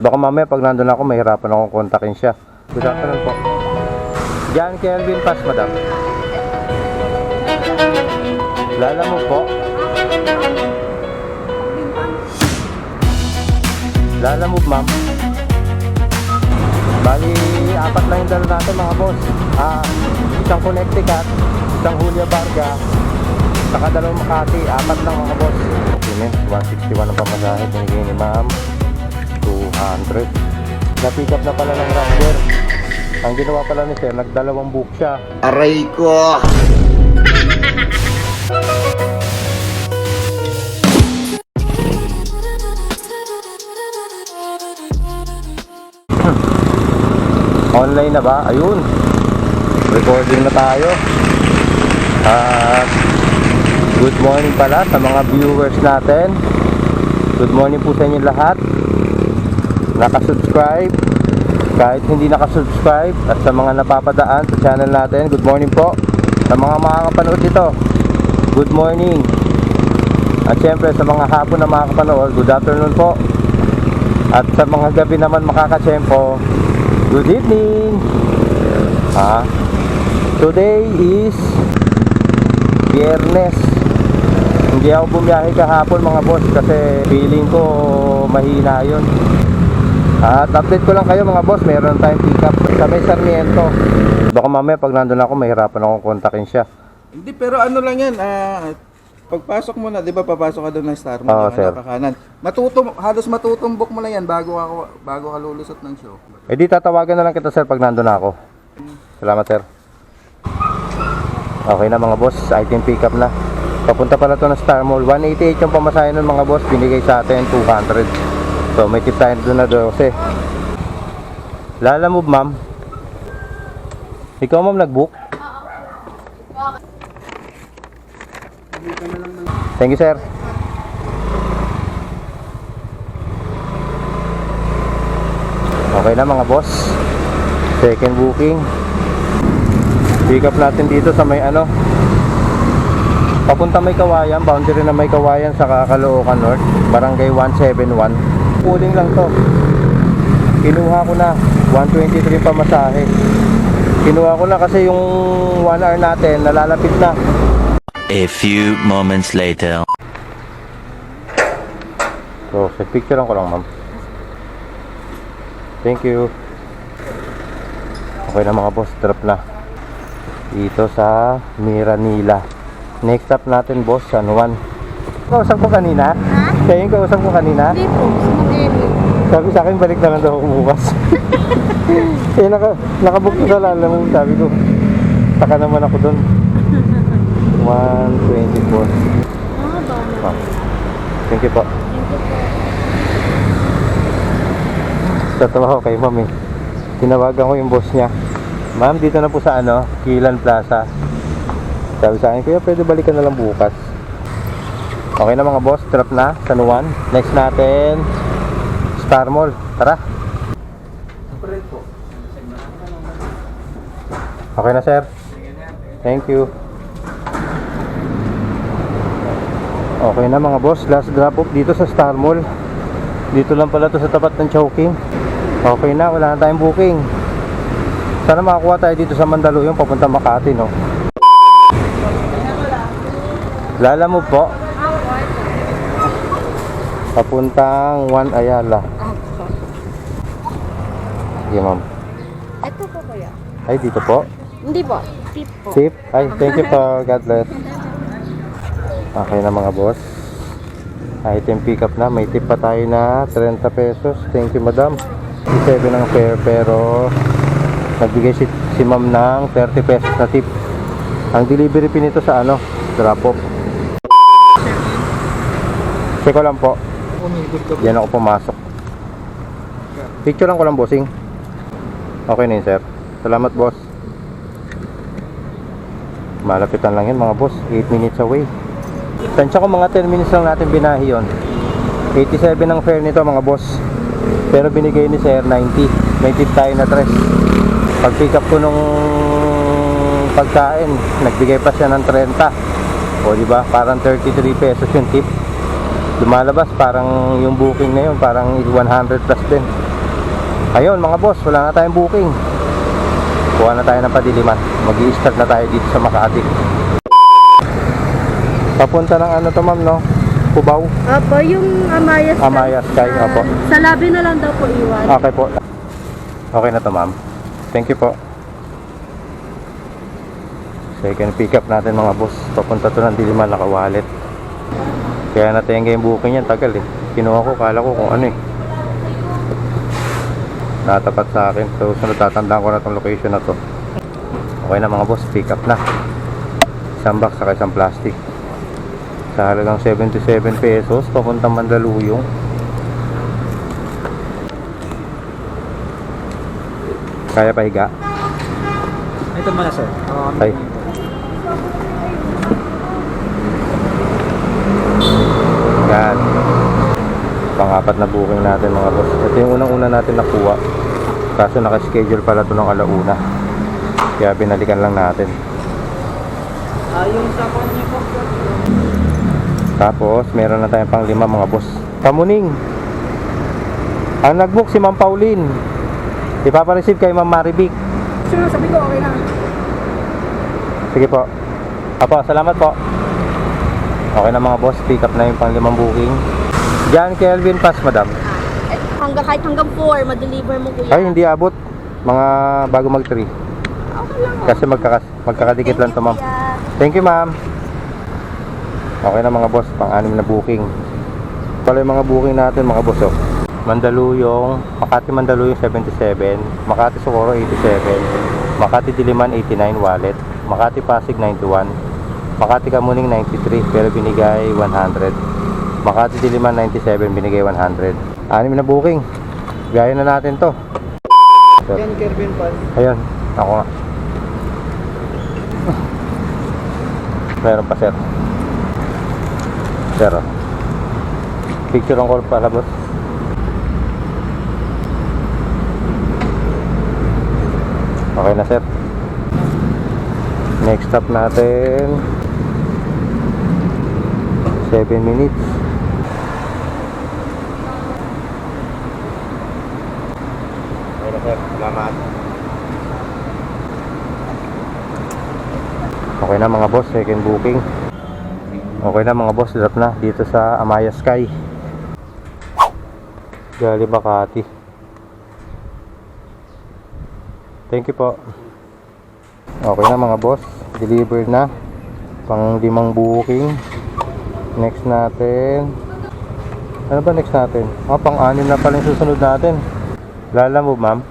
Baka mamaya pag nandun ako, mahirapan akong kontakin siya. Good afternoon po. John Kelvin Pass, madam. Lala mo po. Lala mo, ma'am. Bali, 4 lang yung dala natin mga boss. Isang Connecticut, isang Julia Varga, saka 2 Makati, 4 lang mga boss. Okay men, 161 ang pamasahe, binigay ni ma'am. 200. Na-pick up na pala ng rider. Ang ginawa pala ni sir, nagdalawang book siya. Aray ko! Online na ba? Ayun. Recording na tayo. Good morning pala sa mga viewers natin. Good morning po sa inyo lahat. Nakasubscribe, kahit hindi nakasubscribe, at sa mga napapadaan sa channel natin, good morning po. Sa mga makakapanood dito, good morning. At syempre sa mga hapon na makakapanood, good afternoon po. At sa mga gabi naman makakatsyempo, good evening. Today is Biyernes. Hindi ako bumiyahe kahapon mga boss kasi feeling ko mahina yun. At update ko lang kayo mga boss, meron tayong pick up sa may Sarmiento. Baka mamaya pag nandun ako, mahirapan akong kontakin siya. Hindi, pero ano lang yan, pagpasok mo na, di ba papasok ka doon ng Star mo, sir. Nakakanan. Halos matutumbok mo na yan bago ka lulusot ng show. Eh di tatawagan na lang kita sir pag nandun ako. Salamat sir. Okay na mga boss, item pick up na. Papunta pala to ng Star Mall. 188 yung pamasahe nun mga boss, binigay sa atin 200. So may tip tayo doon na 12. Lala move ma'am. Ikaw ma'am nag-book? Thank you sir. Okay na mga boss, second booking. Pick up natin dito sa may papunta may Kawayan, boundary na may Kawayan sa Caloocan North, Barangay 171. Pooling lang to. Kinuha ko na 123 pamasahe. Kinuha ko na kasi yung 1 hour natin nalalapit na. A few moments later. So, picturean ko lang ma'am. Thank you. Okay na mga boss, drop na dito sa Miranila. Next stop natin boss, San Juan. Kausap ko kanina? Ha? Kaya yung kausap ko kanina? Hindi po, sumagemi. Sabi sa akin, balik na lang daw ako bukas. Kaya nakabook ko sa Lala mo. Sabi ko, taka naman ako dun. 124. Ba? Thank you po. Tatawa ko kay ma'am eh. Tinawagan ko yung boss niya. Ma'am, dito na po sa Kilan Plaza. Sabi sa akin, kuya pwede balikan na lang bukas. Okay na mga boss, drop na San Juan. Next natin Star Mall, tara. Okay na sir. Thank you. Okay na mga boss, last drop off dito sa Star Mall. Dito lang pala to sa tapat ng Chowking. Okay na, wala na tayong booking. Sana makakuha tayo dito sa Mandaluyong papunta Makati, no? Lala mo po. Papuntang Juan Ayala. Sige ma'am. Ito po kuya. Ay, dito po. Hindi po, tip po. Tip? Ay, thank you po. God bless. Okay na mga boss. Item pick up na. May tip pa tayo na 30 pesos. Thank you madam. 7 ang fare pero nagbigay si ma'am ng 30 pesos na tip. Ang delivery pin nito sa drop off. Check ko lang po. Yan ako pumasok. Picture lang ko lang bossing. Okay na yun sir. Salamat boss. Malapitan lang yun mga boss. 8 minutes away. Tansya ko mga 10 minutes lang natin binahi yun. 87 ang fare nito mga boss. Pero binigay ni sir 90. May tip tayo na 3. Pag pick up ko nung pagkain, nagbigay pa siya ng 30. O diba? Parang 33 pesos yung tip. Lumalabas parang yung booking na yun parang 100 plus din. Ayun mga boss, wala na tayong booking. Kuha na tayo ng Padiliman. Mag-i-start na tayo dito sa Makati. Papunta ng ano to ma'am, no? Cubao? Opo, yung Amaya Sky. Amaya Sky, opo. Sa labi na lang daw po iwan. Okay po. Okay na to ma'am. Thank you po. Second pick up natin mga boss. Papunta to ng Diliman, naka-wallet. Kaya natenga yung booking yan, tagal eh. Kinuha ko, kala ko kung ano eh. Natapat sa akin. So sunod tatandaan ko na tong location na to. Okay na mga boss, pick up na. Isang box saka isang plastic. Sa halagang 77 pesos, papuntang Mandaluyong. Kaya pahiga? Ito muna sir. Ay. Yan. Pang-apat na booking natin mga boss. Ito yung unang-una natin nakuha. Kaso naka-schedule pala ito ng alauna. Kaya binalikan lang natin. Yung sa kanya po. Tapos meron na tayong pang 5 mga boss. Kamuning. Ang nag-book si Ma'am Pauline. Ipapareceive kay Ma'am Marivic. Sure, sabi ko okay na. Sige po. Apo, salamat po. Okay na mga boss, pick up na yung pang 5 booking. Diyan Kelvin Pass, madam. Kahit hanggang 4, ma-deliver mo kuya. Ay, hindi abot. Mga bago mag 3. Okay lang. Kasi magkakadikit lang to ma'am. Kuya. Thank you ma'am. Okay na mga boss, pang 6 na booking. Pala yung mga booking natin mga boss oh. Mandaluyong, Makati Mandaluyong 77, Makati Socorro 87, Makati Diliman 89 wallet, Makati Pasig 91, Makati Kamuning 93 pero binigay 100, Makati Diliman 97 binigay 100. 6 na booking. Gaya na natin to. Yan Kervin Pan. Ayun, ako nga. Meron pa sir. Sir, oh. Picture ang call pala boss. Okay na sir. Next stop natin 7 minutes. Okay na sir, salamat. Okay na mga boss, second booking. Okay na mga boss, drop na dito sa Amaya Sky, Gali Makati. Thank you po. Okay na mga boss, deliver na pang 5 booking. Next natin, ano ba next natin? Pang 6 na pala yung susunod natin. Lala mo ma'am?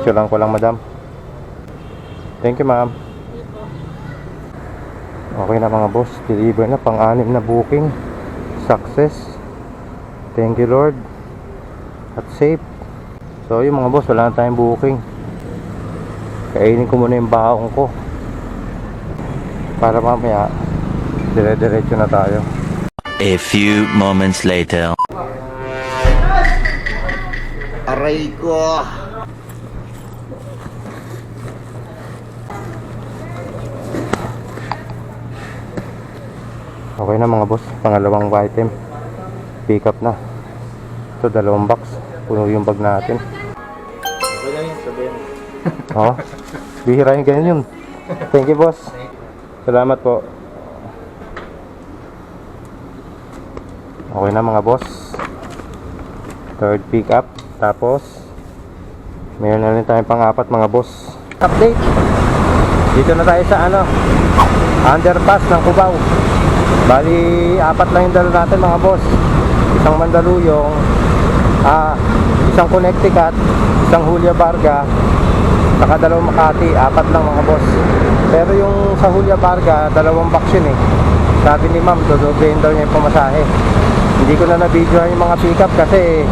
Lang ko lang madam. Thank you ma'am. Okay na mga boss, deliver na pang 6 na booking. Success. Thank you Lord. At safe. So yung mga boss, wala na tayong booking. Kainin ko muna yung baon ko para mamaya dire-diretso na tayo. A few moments later. Aray ko. Okay na mga boss, pangalawang item. Pick up na. Ito 2 box. Puno yung bag natin. Okay lang yun, sabihin. Oh, bihira yung ganyan yun. Thank you boss. Salamat po. Okay na mga boss. Third pick up. Tapos meron na rin tayong pang-4 mga boss. Update. Dito na tayo sa ano, underpass ng Cubao. Bali 4 lang yung dala natin mga boss. Isang Mandaluyong, isang Connecticut, isang Julia Varga, saka 2 Makati. 4 lang mga boss. Pero yung sa Julia Varga, 2 box yun eh. Sabi ni ma'am, dodoblehin daw niya yung pamasahe. Hindi ko na na-videohan yung mga pick up kasi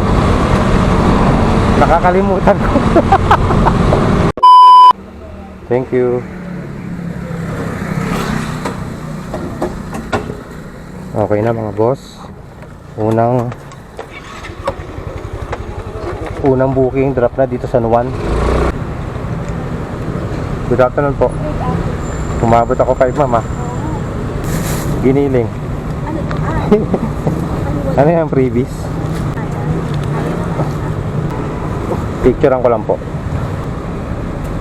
nakakalimutan ko. Thank you. Okay na mga boss. Unang booking drop na dito sa Nuwan. Good afternoon po. Umabot ako 5 ma'am ha. Giniling. Ano yung freebies? Picturean ko lang po.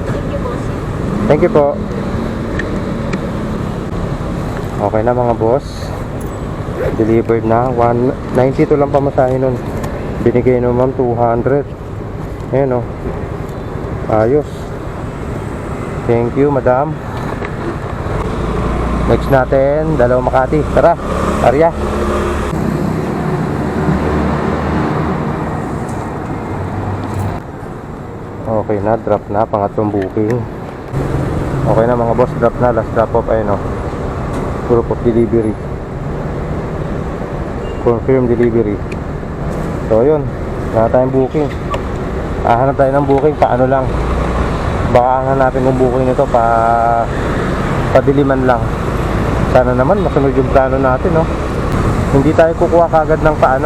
Thank you, boss. Thank you po. Okay na mga boss. Delivered na. 192 lang pamasahe nun. Binigay naman 200. Ayan o. Ayos. Thank you madam. Next natin, dalawang Makati. Tara, Arya. Okay na, drop na. Pangatlong booking. Okay na mga boss, drop na. Last drop off, ayun o. Proof of delivery. Confirm delivery. So yun, wala tayong booking. Hanap tayo ng booking, paano lang. Baka hanapin kung booking nito padiliman lang. Sana naman masunod yung plano natin, no? Hindi tayo kukuha kagad ng pa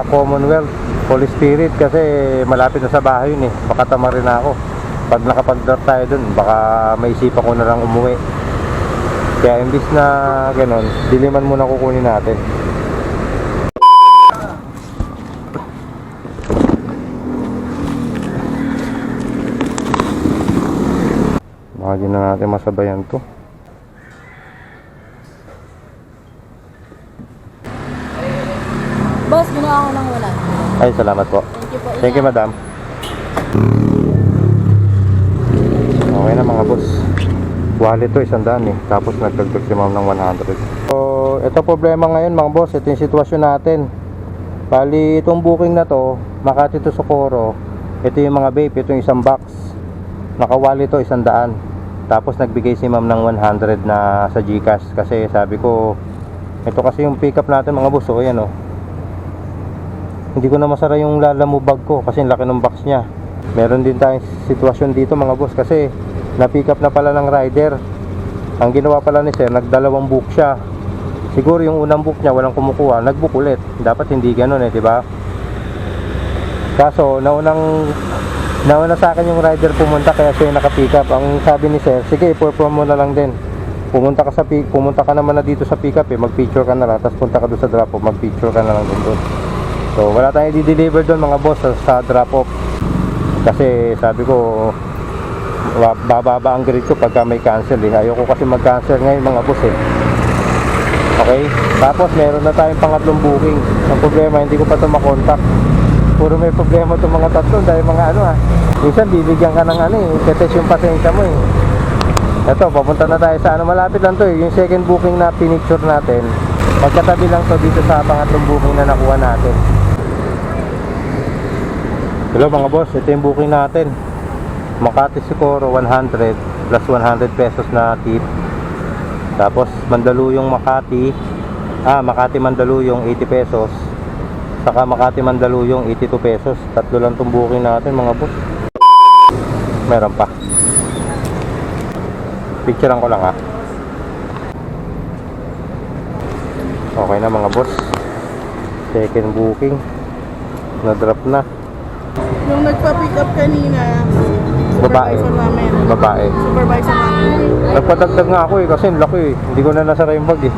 Commonwealth, Holy Spirit, kasi malapit na sa bahay yun eh. Baka tama rin ako. Pag nakapag-drop tayo dun, baka maisipan ko na lang umuwi. Kaya imbis na ganon, diliman muna kukunin natin. Baka di na natin masabayan to. Boss, ginawa ko ng wala. Ay, salamat po. Thank you po. Thank you madam. Okay na mga boss. Wallet to, 100 eh. Tapos nagdagdag si ma'am ng 100. So, ito problema ngayon mga boss. Ito yung sitwasyon natin. Bali, itong booking na to, Makati to Socorro. Ito yung mga vape. Ito yung isang box. Nakawali to, 100. Tapos nagbigay si ma'am ng 100 na sa GCash. Kasi sabi ko, ito kasi yung pick up natin mga boss. O yan o. Hindi ko na masara yung Lalamove bag ko. Kasi laki ng box niya. Meron din tayong sitwasyon dito mga boss. Kasi na-pick up na pala ng rider. Ang ginawa pala ni sir, nagdalawang book siya. Siguro yung unang book niya walang kumukuha, nag-book ulit. Dapat hindi ganoon eh, di ba? Kaso nauna sa akin yung rider pumunta, kaya siya yung naka-pick up. Ang sabi ni sir, sige, perform mo na lang din. Pumunta ka naman na dito sa pick up eh, mag-picture ka na lang, tapos punta ka doon sa drop off, mag-picture ka na lang din doon. So wala tayong i-deliver doon mga boss sa drop off. Kasi sabi ko, bababa ang grade ko pagka may cancel eh. Ayoko kasi mag-cancel ngayon mga boss eh. Okay? Tapos meron na tayong pangatlong booking. Ang problema, hindi ko pa ito makontak. Puro may problema itong mga tatlo dahil mga minsan bibigyan ka ng i-test yung pasensya mo eh. Ito, papunta na tayo sa malapit lang to eh. Yung second booking na pinicture natin, magkatabi lang to dito sa pangatlong booking na nakuha natin. Hello mga boss, ito yung booking natin. Makati Socorro 100 plus 100 pesos na tip. Tapos Mandaluyong Makati Mandaluyong 80 pesos. Saka Makati Mandaluyong 82 pesos. Tatlo lang itong booking natin mga boss. Meron pa. Picturean ko lang ha. Okay na mga boss. Second booking. Na-drop na. Yung nagpa-pick up kanina, Babae. supervisor namin. Babae. Supervisor namin. Nagpadagdag nga ako eh kasi laki eh. Hindi ko na nasara yung bag eh.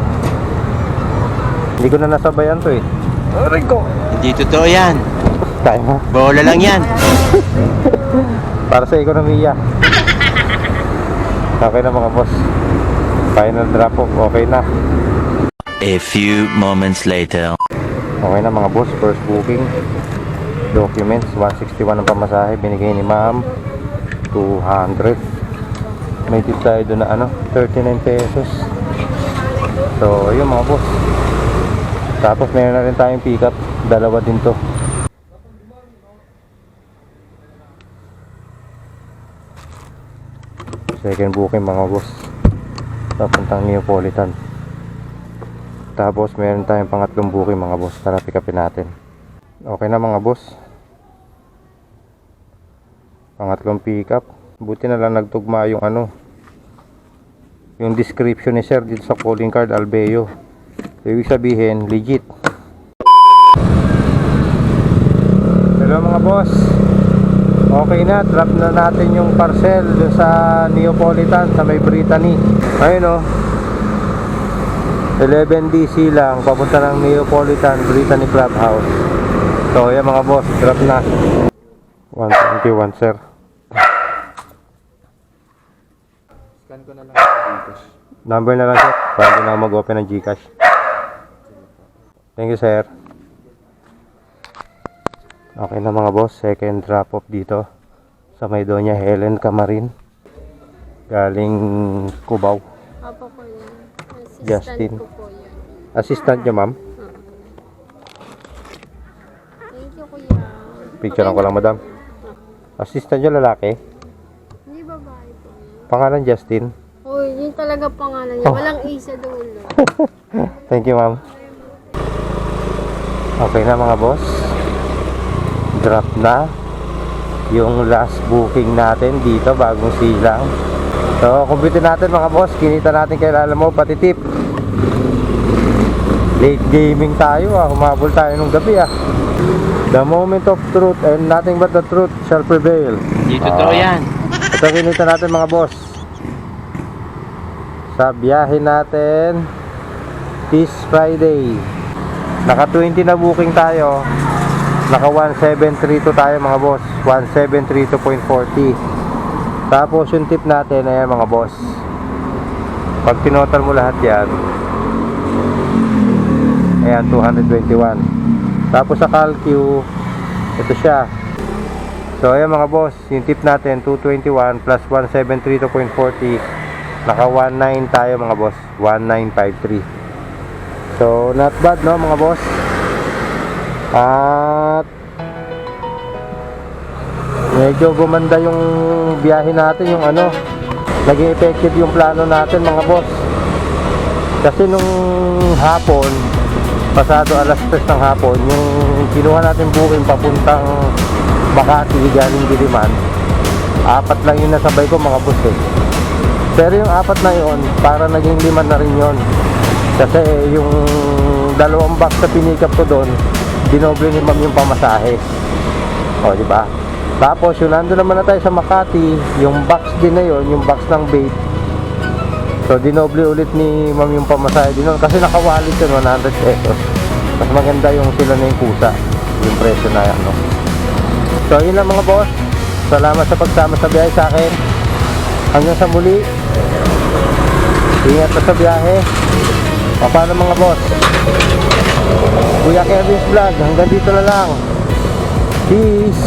Hindi ko na nasabayan to eh. Aray ko. Hindi totoo yan. Kaya mo. Bola lang yan. Para sa ekonomiya. Okay na mga boss. Final drop off. Okay na. A few moments later. Okay na mga boss. First booking. Documents. 161 ang pamasahe. Binigay ni ma'am. 200. May tip tayo doon na 39 pesos. So yun mga boss. Tapos meron na rin tayong pick up. Dalawa din to. Second booking mga boss. Papuntang Neapolitan. Tapos meron tayong pangatlong booking mga boss. Tara pick upin natin. Okay na mga boss. Pangatlong pick up. Buti na lang nagtugma yung yung description ni sir dito sa calling card Albeo. Ibig sabihin legit. Hello mga boss. Okay na, drop na natin yung parcel dun sa Neapolitan sa may Brittany. Ayun 11 DC lang papunta ng Neapolitan Brittany Clubhouse. So yan mga boss, drop na 121 sir. Scan ko na lang. Number na lang sir, para hindi na ako mag-open ng Gcash. Thank you sir. Okay na mga boss, second drop off dito sa may Doña Helen Camarin, galing Cubao. Apo ko yun. Assistant Justin. ko po yun. Assistant nyo ma'am? Thank you, kuya. Picturean ko lang madam. Assistant nyo lalaki? Hindi babae po. Pangalan Justin? Uy, yun talaga pangalan niya. Walang A sa dulo. Thank you ma'am. Okay na mga boss, drop na yung last booking natin dito, bagong silang. So compute natin mga boss, kinita natin kay Lala mo pati tip. Late gaming tayo humabol tayo nung gabi The moment of truth and nothing but the truth shall prevail. Hindi totoo yan. Ito kinita natin mga boss sa biyahe natin this Friday. Naka 20 na booking tayo. Naka 1732 tayo mga boss. 1732.40. Tapos yung tip natin ayan mga boss. Pag tinotal mo lahat yan, ayan 221. Tapos sa CalQ, ito siya. So ayan mga boss, yung tip natin 221 plus 1732.40, naka 19 tayo mga boss. 1953. So not bad no mga boss. At medyo gumanda yung biyahe natin, yung naging effective yung plano natin mga boss. Kasi nung hapon, pasado alas 3 ng hapon, yung kinuha natin booking papuntang Makati galing Diliman, 4 lang yung nasabay ko mga boss Pero yung 4 na yun, para naging 5 na rin yun. Kasi yung 2 box na pinikap ko doon, dinoble ni ma'am yung pamasahe. O, di ba? Tapos yung nandun naman na tayo sa Makati, yung box din na yun, yung box ng bait. So dinoble ulit ni ma'am yung pamasahe din nun, kasi nakawalit yun 100 pesos. Mas maganda yung sila na yung kusa, yung presyo na yan, no? So yun lang mga boss. Salamat sa pagsama sa biyahe sa akin. Hanggang sa muli. Ingat pa sa biyahe. Paano mga boss? Kuya Kevin's Vlog, hanggang dito na lang. Peace!